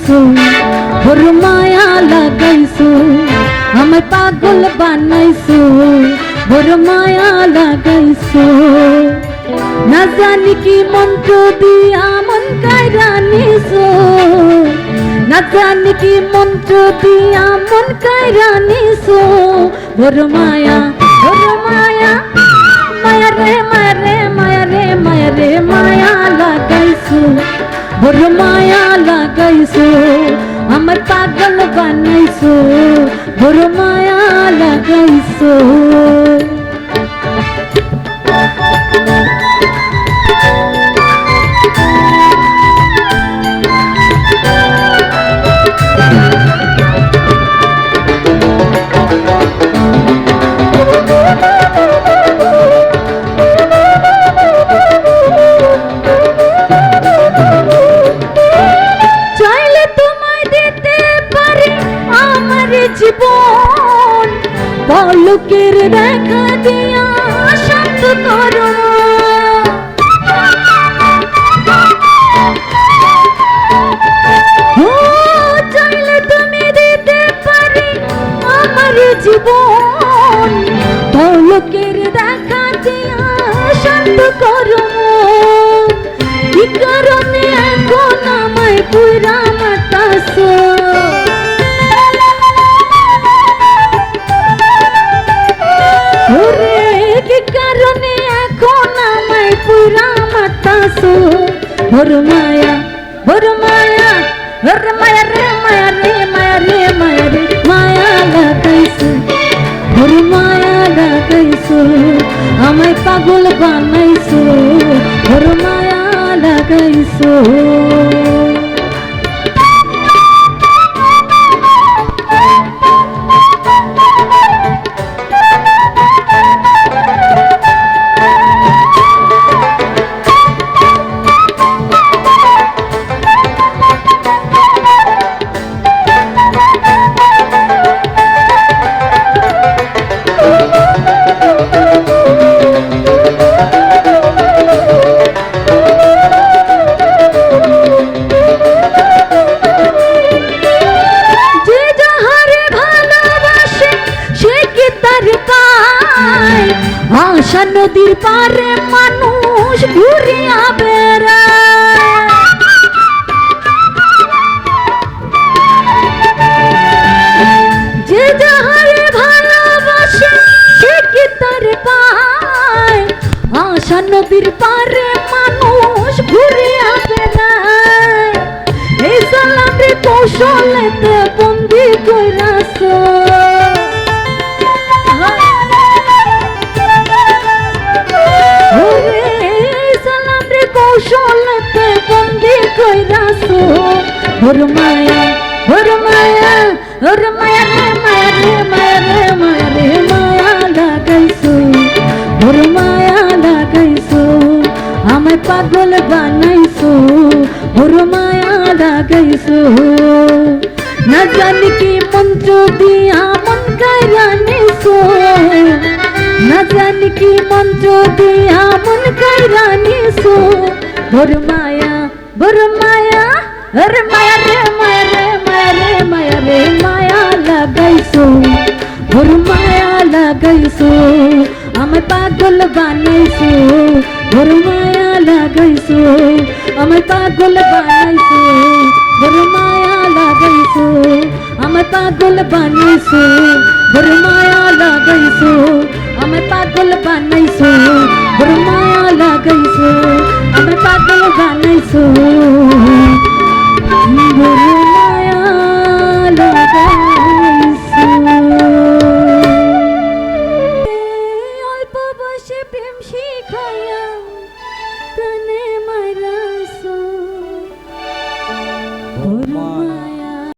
লাগাইছো বড় মায়া লাগাইছো আমায় পাগল বানাইছো বড় মায়া লাগাইছো না জানি কি মন্ত্র দিয়া মন কাইরা নিছো না জানি কি মন্ত্র দিয়া মন কাইরা নিছো বড় মায়া মায়া রে মায়া রে মায়া রে মায়া রে মায়া লাগাইছো বড় মায়া লাগাইছো আমার পাগল বানাইছো বড় মায়া লাগাইছো জীবন পলকের দেখা দিয়া শান্ত করো চাইলে তুমি দিতে পারি আমার জীবন পলকের দেখা দিয়া শান্ত করো কি কারণে এখন আমায় পুরা মাতাছো বড় মায়া রে মায়া রে মায়া রে মায়া রে মায়া রে মায়া লাগাইছো বড় মায়া লাগাইছো আমায় পাগল বানাইছো বড় মায়া লাগাইছো আশা নদীর পারে মানুষ ঘুরিয়া বেড়ায় যে যাহারে ভালোবাসে সে কি তার পায় আশা নদীর পারে মানুষ ঘুরিয়া বেড়ায় এই সালামে কৌশলেতে বন্দি কইরাছো কৌশলতে বন্দি কইরাছো বড় মায়া রে মায়া রে মায়া রে মায়া রে মায়া রে মায়া লাগাইছো বড় মায়া লাগাইছো আমায় পাগল বানাইছো বড় মায়া লাগাইছো না জানি কি মন্ত্র দিয়া মন কাইরা নিছো না জানি কি মন্ত্র দিয়া মন কাইরা নিছো বড় মায়া রে মায়া রে মায়া রে মায়া রে মায়া রে মায়া লাগাইছো বড় মায়া লাগাইছো আমায় পাগল বানাইছো বড় মায়া লাগাইছো আমায় পাগল বানাইছো বড় মায়া লাগাইছো আমায় পাগল বানাইছো বড় মায়া লাগাইছো আমায় পাগল বানাইছো বড় মায়া লাগাইছো আমায় পাগল বানাইছো